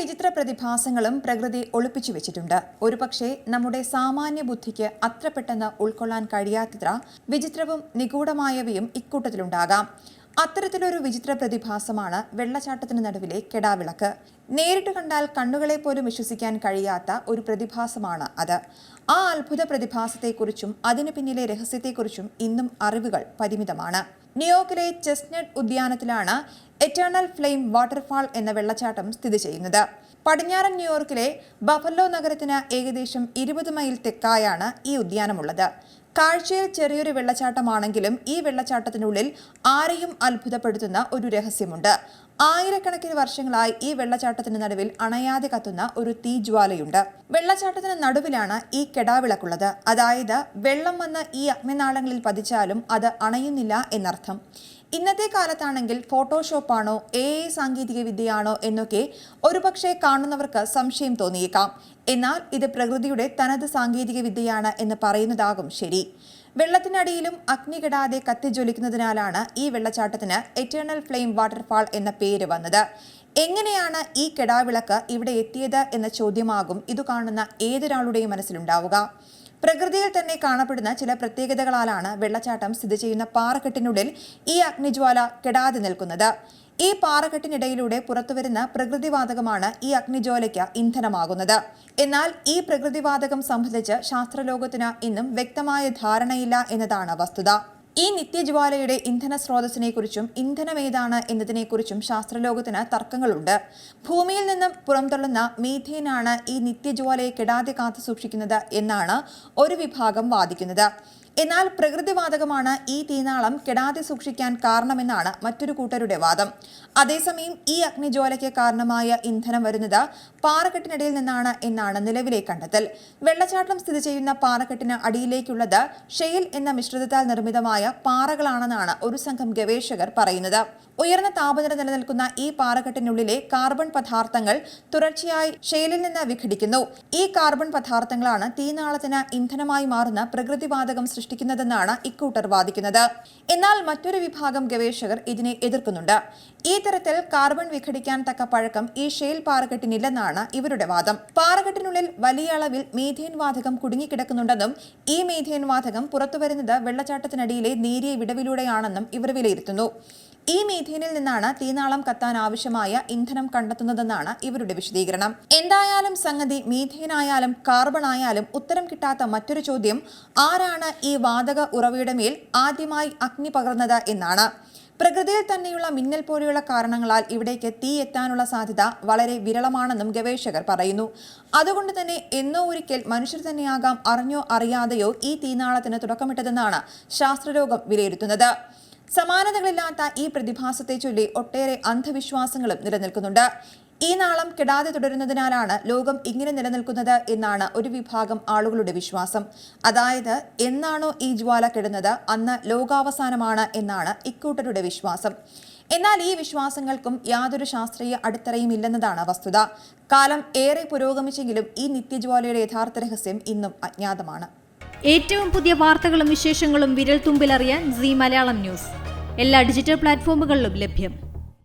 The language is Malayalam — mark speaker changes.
Speaker 1: വിചിത്ര പ്രതിഭാസങ്ങളും പ്രകൃതി ഒളിപ്പിച്ചു വെച്ചിട്ടുണ്ട്. ഒരുപക്ഷെ നമ്മുടെ സാമാന്യ ബുദ്ധിക്ക് അത്ര പെട്ടെന്ന് ഉൾക്കൊള്ളാൻ കഴിയാത്തത്ര വിചിത്രവും നിഗൂഢമായവയും ഇക്കൂട്ടത്തിലുണ്ടാകാം. അത്തരത്തിലൊരു വിചിത്ര പ്രതിഭാസമാണ് വെള്ളച്ചാട്ടത്തിന് നടുവിലെ കെടാവിളക്ക്. നേരിട്ട് കണ്ടാൽ കണ്ണുകളെ പോലും വിശ്വസിക്കാൻ കഴിയാത്ത ഒരു പ്രതിഭാസമാണ് അത്. ആ അത്ഭുത പ്രതിഭാസത്തെക്കുറിച്ചും അതിനു പിന്നിലെ രഹസ്യത്തെക്കുറിച്ചും ഇന്നും അറിവുകൾ പരിമിതമാണ്. ന്യൂയോർക്കിലെ ചെസ്റ്റ്നട്ട് ഉദ്യാനത്തിലാണ് എറ്റേണൽ ഫ്ലെയിം വാട്ടർഫാൾ എന്ന വെള്ളച്ചാട്ടം സ്ഥിതി ചെയ്യുന്നത്. പടിഞ്ഞാറൻ ന്യൂയോർക്കിലെ ബഫല്ലോ നഗരത്തിന് ഏകദേശം 20 മൈൽ തെക്കായാണ് ഈ ഉദ്യാനമുള്ളത്. കാഴ്ചയിൽ ചെറിയൊരു വെള്ളച്ചാട്ടമാണെങ്കിലും ഈ വെള്ളച്ചാട്ടത്തിനുള്ളിൽ ആരെയും അത്ഭുതപ്പെടുത്തുന്ന ഒരു രഹസ്യമുണ്ട്. ആയിരക്കണക്കിന് വർഷങ്ങളായി ഈ വെള്ളച്ചാട്ടത്തിന് നടുവിൽ അണയാതെ കത്തുന്ന ഒരു തീജ്വാലയുണ്ട്. വെള്ളച്ചാട്ടത്തിന് നടുവിലാണ് ഈ കെടാവിളക്കുള്ളത്. അതായത് വെള്ളം വന്ന് ഈ അഗ്നിനാളങ്ങളിൽ പതിച്ചാലും അത് അണയുന്നില്ല എന്നർത്ഥം. ഇന്നത്തെ കാലത്താണെങ്കിൽ ഫോട്ടോഷോപ്പാണോ AI സാങ്കേതിക വിദ്യയാണോ എന്നൊക്കെ ഒരുപക്ഷെ കാണുന്നവർക്ക് സംശയം തോന്നിയേക്കാം. എന്നാൽ ഇത് പ്രകൃതിയുടെ തനത് സാങ്കേതിക വിദ്യയാണ് എന്ന് പറയുന്നതാകും ശരി. വെള്ളത്തിനടിയിലും അഗ്നി കെടാതെ കത്തിജ്വലിക്കുന്നതിനാലാണ് ഈ വെള്ളച്ചാട്ടത്തിന് എറ്റേണൽ ഫ്ലെയിം വാട്ടർഫാൾ എന്ന പേര് വന്നത്. എങ്ങനെയാണ് ഈ കെടാവിളക്ക് ഇവിടെ എത്തിയത് എന്ന ചോദ്യമാകും ഇത് കാണുന്ന ഏതൊരാളുടെയും മനസ്സിലുണ്ടാവുക. പ്രകൃതിയിൽ തന്നെ കാണപ്പെടുന്ന ചില പ്രത്യേകതകളാലാണ് വെള്ളച്ചാട്ടം സ്ഥിതി ചെയ്യുന്ന പാറക്കെട്ടിനുള്ളിൽ ഈ അഗ്നിജ്വാല കെടാതെ നിൽക്കുന്നത്. ഈ പാറക്കെട്ടിനിടയിലൂടെ പുറത്തുവരുന്ന പ്രകൃതിവാതകമാണ് ഈ അഗ്നിജ്വാലയ്ക്ക് ഇന്ധനമാകുന്നത്. എന്നാൽ ഈ പ്രകൃതിവാതകം സംബന്ധിച്ച് ശാസ്ത്രലോകത്തിന് ഇന്നും വ്യക്തമായ ധാരണയില്ല എന്നതാണ് വസ്തുത. ഈ നിത്യജ്വാലയുടെ ഇന്ധന സ്രോതസ്സിനെക്കുറിച്ചും ഇന്ധനമേതാണ് എന്നതിനെക്കുറിച്ചും ശാസ്ത്രലോകത്തിന് തർക്കങ്ങളുണ്ട്. ഭൂമിയിൽ നിന്നും പുറംതള്ളുന്ന മീഥേനാണ് ഈ നിത്യജ്വാലയെ കെടാതെ കാത്തു സൂക്ഷിക്കുന്നത് എന്നാണ് ഒരു വിഭാഗം വാദിക്കുന്നത്. എന്നാൽ പ്രകൃതിവാതകമാണ് ഈ തീനാളം കെടാതെ സൂക്ഷിക്കാൻ കാരണമെന്നാണ് മറ്റൊരു കൂട്ടരുടെ വാദം. അതേസമയം ഈ അഗ്നിജ്വാലയ്ക്ക് കാരണമായ ഇന്ധനം വരുന്നത് പാറക്കെട്ടിനിടയിൽ നിന്നാണ് എന്നാണ് നിലവിലെ കണ്ടെത്തൽ. വെള്ളച്ചാട്ടം സ്ഥിതി ചെയ്യുന്ന പാറക്കെട്ടിന് അടിയിലേക്കുള്ളത് ഷെയിൽ എന്ന മിശ്രിതത്താൽ നിർമ്മിതമായ പാറകളാണെന്നാണ് ഒരു സംഘം ഗവേഷകർ പറയുന്നത്. ഉയർന്ന താപനില നിലനിൽക്കുന്ന ഈ പാറക്കെട്ടിനുള്ളിലെ കാർബൺ പദാർത്ഥങ്ങൾ തുടർച്ചയായി ഷെയിലിൽ നിന്ന് വിഘടിക്കുന്നു. ഈ കാർബൺ പദാർത്ഥങ്ങളാണ് തീനാളത്തിന് ഇന്ധനമായി മാറുന്ന പ്രകൃതിവാതകം സൃഷ്ടിക്കുന്നതെന്നാണ് ഇക്കൂട്ടർ വാദിക്കുന്നത്. എന്നാൽ മറ്റൊരു വിഭാഗം ഗവേഷകർ ഇതിനെ എതിർക്കുന്നുണ്ട്. ഈ തരത്തിൽ കാർബൺ വിഘടിക്കാൻ തക്ക പഴക്കം ഈ ഷെയിൽ പാറക്കെട്ടിനില്ലെന്നാണ് ഇവരുടെ വാദം. പാറക്കെട്ടിനുള്ളിൽ വലിയ അളവിൽ മീഥേൻ വാതകം കുടുങ്ങിക്കിടക്കുന്നുണ്ടെന്നും ഈ മീഥേൻ വാതകം പുറത്തുവരുന്നത് വെള്ളച്ചാട്ടത്തിനടിയിലെ നേരിയ വിടവിലൂടെയാണെന്നും ഇവർ വിലയിരുത്തുന്നു. ഈ മീഥേനിൽ നിന്നാണ് തീനാളം കത്താൻ ആവശ്യമായ ഇന്ധനം കണ്ടെത്തുന്നതെന്നാണ് ഇവരുടെ വിശദീകരണം. എന്തായാലും സംഗതി മീഥേനായാലും കാർബൺ ആയാലും ഉത്തരം കിട്ടാത്ത മറ്റൊരു ചോദ്യം, ആരാണ് ഈ വാതക ഉറവയുടെ മേൽ ആദ്യമായി അഗ്നി പകർന്നത് എന്നാണ്. പ്രകൃതിയിൽ തന്നെയുള്ള മിന്നൽ പോലെയുള്ള കാരണങ്ങളാൽ ഇവിടേക്ക് തീ എത്താനുള്ള സാധ്യത വളരെ വിരളമാണെന്നും ഗവേഷകർ പറയുന്നു. അതുകൊണ്ട് തന്നെ എന്നോ ഒരിക്കൽ മനുഷ്യർ തന്നെയാകാം അറിഞ്ഞോ അറിയാതെയോ ഈ തീനാളത്തിന് തുടക്കമിട്ടതെന്നാണ് ശാസ്ത്രലോകം വിലയിരുത്തുന്നത്. സമാനതകളില്ലാത്ത ഈ പ്രതിഭാസത്തെ ചൊല്ലി ഒട്ടേറെ അന്ധവിശ്വാസങ്ങളും നിലനിൽക്കുന്നുണ്ട്. ഈ നാളം കെടാതെ തുടരുന്നതിനാലാണ് ലോകം ഇങ്ങനെ നിലനിൽക്കുന്നത് എന്നാണ് ഒരു വിഭാഗം ആളുകളുടെ വിശ്വാസം. അതായത് എന്നാണോ ഈ ജ്വാല കെടുന്നത് അന്ന് ലോകാവസാനമാണ് എന്നാണ് ഇക്കൂട്ടരുടെ വിശ്വാസം. എന്നാൽ ഈ വിശ്വാസങ്ങൾക്കും യാതൊരു ശാസ്ത്രീയ അടിത്തറയും ഇല്ലെന്നതാണ് വസ്തുത. കാലം ഏറെ പുരോഗമിച്ചെങ്കിലും ഈ നിത്യജ്വാലയുടെ യഥാർത്ഥ രഹസ്യം ഇന്നും അജ്ഞാതമാണ്.
Speaker 2: ഏറ്റവും പുതിയ വാർത്തകളും വിശേഷങ്ങളും വിരൽ തുമ്പിലറിയാൻ സീ മലയാളം ന്യൂസ് എല്ലാ ഡിജിറ്റൽ പ്ലാറ്റ്ഫോമുകളിലും ലഭ്യം.